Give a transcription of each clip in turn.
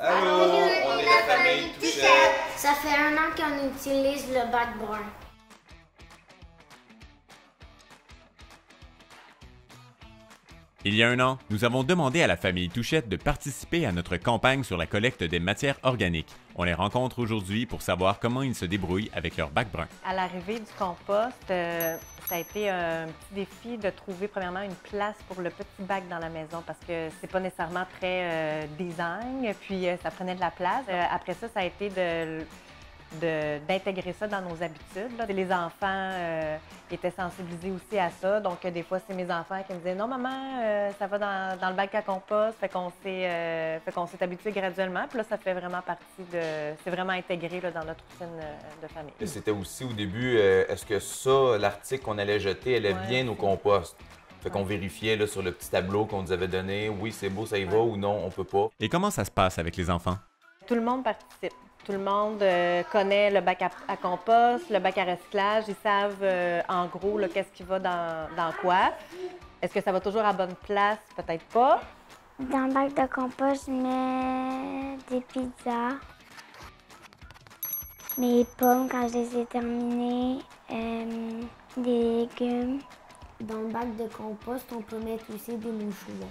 Allô, on est la famille Touchette. Ça fait 1 an qu'on utilise le bac brun. Il y a 1 an, nous avons demandé à la famille Touchette de participer à notre campagne sur la collecte des matières organiques. On les rencontre aujourd'hui pour savoir comment ils se débrouillent avec leur bac brun. À l'arrivée du compost, ça a été un petit défi de trouver premièrement une place pour le petit bac dans la maison parce que c'est pas nécessairement très design, puis ça prenait de la place. Après ça, ça a été d'intégrer ça dans nos habitudes. Là. Les enfants étaient sensibilisés aussi à ça. Donc, des fois, c'est mes enfants qui me disaient « Non, maman, ça va dans le bac à compost. » Fait qu'on s'est habitué graduellement. Puis là, ça fait vraiment partie de... C'est vraiment intégré là, dans notre routine de famille. Et c'était aussi au début, est-ce que ça, l'article qu'on allait jeter, allait bien au compost? Fait qu'on vérifiait là, sur le petit tableau qu'on nous avait donné, oui, c'est beau, ça y va ou non, on peut pas. Et comment ça se passe avec les enfants? Tout le monde participe. Tout le monde connaît le bac à compost, le bac à recyclage. Ils savent en gros qu'est-ce qui va dans quoi. Est-ce que ça va toujours à bonne place? Peut-être pas. Dans le bac de compost, je mets des pizzas, mes pommes quand je les ai terminées, des légumes. Dans le bac de compost, on peut mettre aussi des mouchoirs.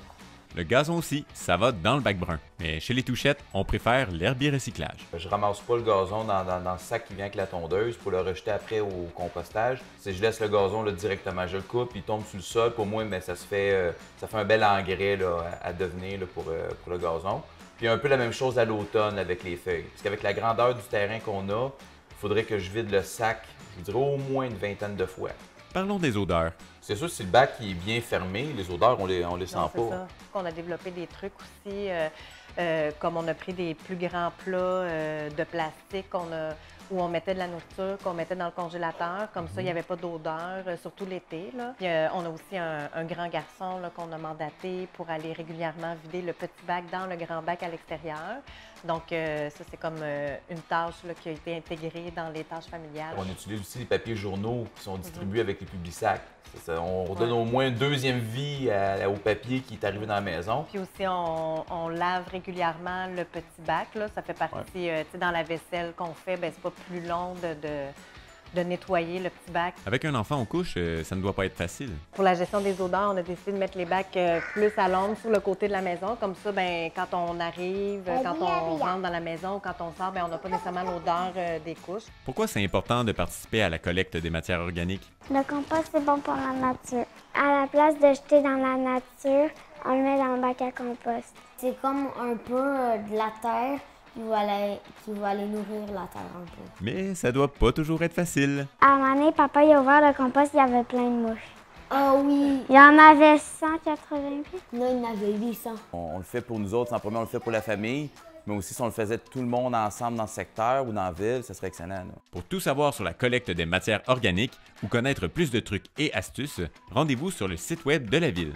Le gazon aussi, ça va dans le bac brun. Mais chez les Touchettes, on préfère l'herbier-recyclage. Je ramasse pas le gazon dans le sac qui vient avec la tondeuse pour le rejeter après au compostage. Je laisse le gazon là, directement. Je le coupe, il tombe sur le sol. Pour moi, mais ça fait un bel engrais là, à devenir là, pour le gazon. Puis un peu la même chose à l'automne avec les feuilles. Parce qu'avec la grandeur du terrain qu'on a, il faudrait que je vide le sac, je dirais au moins une vingtaine de fois. Parlons des odeurs. C'est sûr, si le bac est bien fermé, les odeurs, on les sent Non, pas. C'est ça. On a développé des trucs aussi, comme on a pris des plus grands plats de plastique où on mettait de la nourriture, qu'on mettait dans le congélateur. Comme ça, il n'y avait pas d'odeur, surtout l'été. Puis, on a aussi un grand garçon qu'on a mandaté pour aller régulièrement vider le petit bac dans le grand bac à l'extérieur. Donc, ça, c'est comme une tâche là, qui a été intégrée dans les tâches familiales. On utilise aussi les papiers journaux qui sont distribués avec les publisacs. On redonne au moins une deuxième vie au papier qui est arrivé dans la maison. Puis aussi, on lave régulièrement le petit bac. Là. Ça fait partie, dans la vaisselle qu'on fait, c'est pas plus long de nettoyer le petit bac. Avec un enfant en couche, ça ne doit pas être facile. Pour la gestion des odeurs, on a décidé de mettre les bacs plus à l'ombre sur le côté de la maison. Comme ça, quand on arrive, quand on rentre dans la maison, quand on sort, on n'a pas nécessairement l'odeur des couches. Pourquoi c'est important de participer à la collecte des matières organiques? Le compost, c'est bon pour la nature. À la place de jeter dans la nature, on le met dans le bac à compost. C'est comme un peu de la terre qui va aller nourrir la terre un peu. Mais ça doit pas toujours être facile. À un moment donné, papa il a ouvert le compost, il y avait plein de mouches. Ah oui! Il y en avait 188. Non, il y en avait 800. On le fait pour nous autres, en premier, on le fait pour la famille. Mais aussi, si on le faisait tout le monde ensemble dans le secteur ou dans la ville, ça serait excellent. Là. Pour tout savoir sur la collecte des matières organiques ou connaître plus de trucs et astuces, rendez-vous sur le site web de la ville.